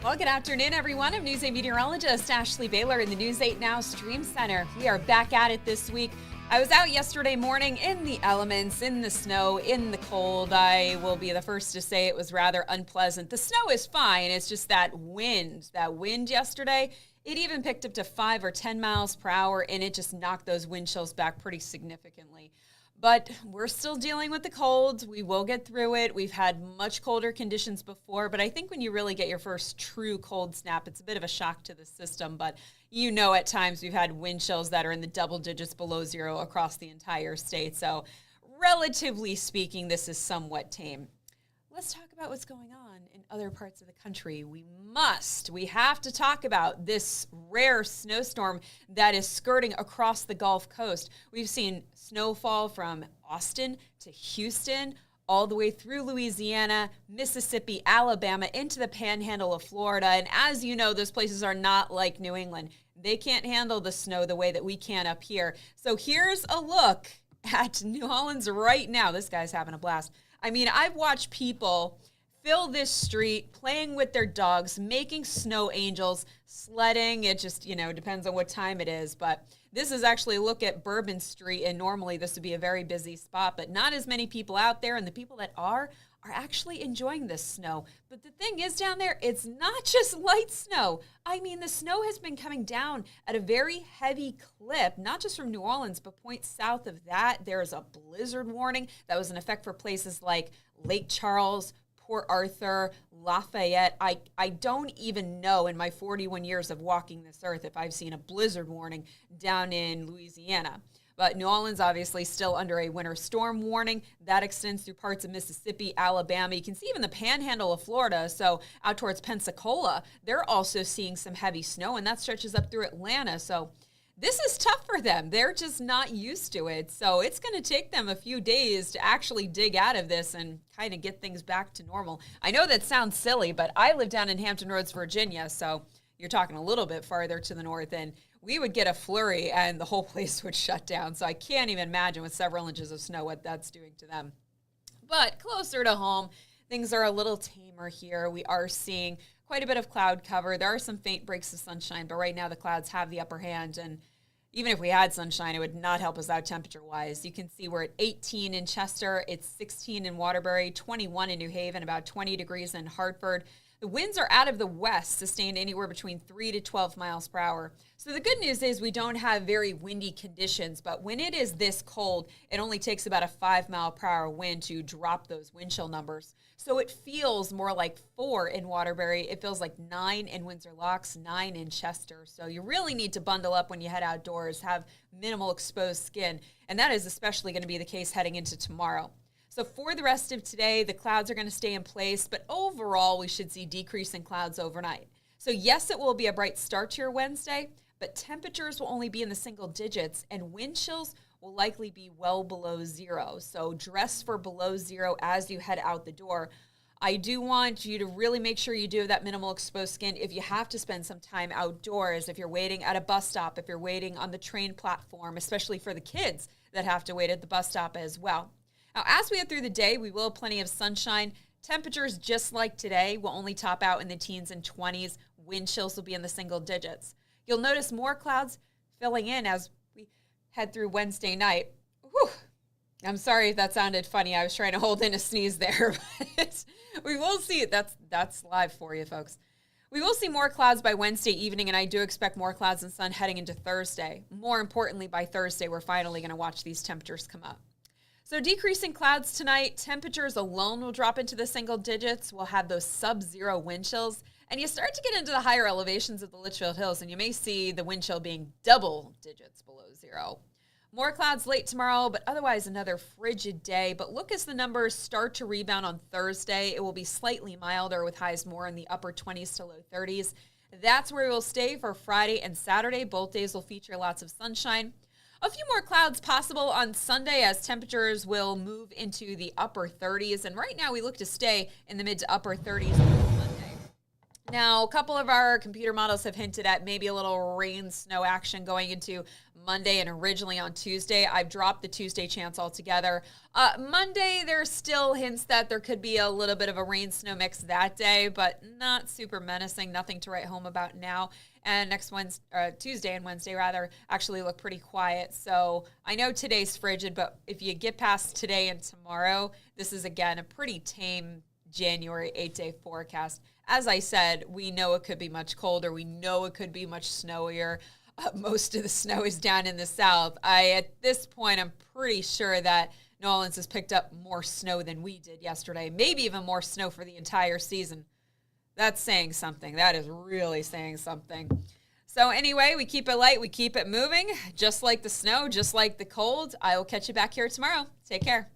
Well, good afternoon, everyone. I'm News 8 meteorologist Ashley Baylor in the News 8 Now Stream Center. We are back at it this week. I was out yesterday morning in the elements, in the snow, in the cold. I will be the first to say it was rather unpleasant. The snow is fine. It's just that wind yesterday, it even picked up to 5 or 10 miles per hour, and it just knocked those wind chills back pretty significantly. But we're still dealing with the cold. We will get through it. We've had much colder conditions before, but I think when you really get your first true cold snap, it's a bit of a shock to the system. But you know, at times we've had wind chills that are in the double digits below zero across the entire state. So relatively speaking, this is somewhat tame. Let's talk about what's going on in other parts of the country. We have to talk about this rare snowstorm that is skirting across the Gulf Coast. We've seen snowfall from Austin to Houston, all the way through Louisiana, Mississippi, Alabama, into the panhandle of Florida. And as you know, those places are not like New England. They can't handle the snow the way that we can up here. So here's a look at New Orleans right now. This guy's having a blast. I mean, I've watched people fill this street, playing with their dogs, making snow angels, sledding. It just, depends on what time it is. But this is actually a look at Bourbon Street, and normally this would be a very busy spot, but not as many people out there, and the people that are actually enjoying this snow. But the thing is down there, it's not just light snow. I mean, the snow has been coming down at a very heavy clip, not just from New Orleans, but points south of that. There's a blizzard warning that was in effect for places like Lake Charles, Port Arthur, Lafayette. I don't even know in my 41 years of walking this earth if I've seen a blizzard warning down in Louisiana. But New Orleans obviously still under a winter storm warning. That extends through parts of Mississippi, Alabama. You can see even the panhandle of Florida, so out towards Pensacola, they're also seeing some heavy snow, and that stretches up through Atlanta. So this is tough for them. They're just not used to it. So it's going to take them a few days to actually dig out of this and kind of get things back to normal. I know that sounds silly, but I live down in Hampton Roads, Virginia, so you're talking a little bit farther to the north, and we would get a flurry and the whole place would shut down. So I can't even imagine with several inches of snow what that's doing to them. But closer to home, things are a little tamer here. We are seeing quite a bit of cloud cover. There are some faint breaks of sunshine, but right now the clouds have the upper hand. And even if we had sunshine, it would not help us out temperature-wise. You can see we're at 18 in Chester. It's 16 in Waterbury, 21 in New Haven, about 20 degrees in Hartford. The winds are out of the west, sustained anywhere between 3 to 12 miles per hour. So the good news is we don't have very windy conditions, but when it is this cold, it only takes about a 5 mile per hour wind to drop those wind chill numbers. So it feels more like 4 in Waterbury. It feels like 9 in Windsor Locks, 9 in Chester. So you really need to bundle up when you head outdoors, have minimal exposed skin, and that is especially going to be the case heading into tomorrow. So for the rest of today, the clouds are going to stay in place, but overall, we should see decrease in clouds overnight. So yes, it will be a bright start to your Wednesday, but temperatures will only be in the single digits, and wind chills will likely be well below zero. So dress for below zero as you head out the door. I do want you to really make sure you do have that minimal exposed skin if you have to spend some time outdoors, if you're waiting at a bus stop, if you're waiting on the train platform, especially for the kids that have to wait at the bus stop as well. Now, as we head through the day, we will have plenty of sunshine. Temperatures, just like today, will only top out in the teens and 20s. Wind chills will be in the single digits. You'll notice more clouds filling in as we head through Wednesday night. Whew. I'm sorry if that sounded funny. I was trying to hold in a sneeze there. But we will see it. That's live for you, folks. We will see more clouds by Wednesday evening, and I do expect more clouds and sun heading into Thursday. More importantly, by Thursday, we're finally going to watch these temperatures come up. So decreasing clouds tonight, temperatures alone will drop into the single digits. We'll have those sub-zero wind chills. And you start to get into the higher elevations of the Litchfield Hills, and you may see the wind chill being double digits below zero. More clouds late tomorrow, but otherwise another frigid day. But look as the numbers start to rebound on Thursday. It will be slightly milder with highs more in the upper 20s to low 30s. That's where we'll stay for Friday and Saturday. Both days will feature lots of sunshine. A few more clouds possible on Sunday as temperatures will move into the upper 30s. And right now we look to stay in the mid to upper 30s on Monday. Now, a couple of our computer models have hinted at maybe a little rain snow action going into Monday and originally on Tuesday. I've dropped the Tuesday chance altogether. Monday, there's still hints that there could be a little bit of a rain snow mix that day, but not super menacing, nothing to write home about now. And next Tuesday and Wednesday rather, actually look pretty quiet. So I know today's frigid, but if you get past today and tomorrow, this is again a pretty tame January 8-day forecast. As I said, we know it could be much colder. We know it could be much snowier. Most of the snow is down in the south. At this point, I'm pretty sure that New Orleans has picked up more snow than we did yesterday, maybe even more snow for the entire season. That's saying something. That is really saying something. So anyway, we keep it light. We keep it moving, just like the snow, just like the cold. I will catch you back here tomorrow. Take care.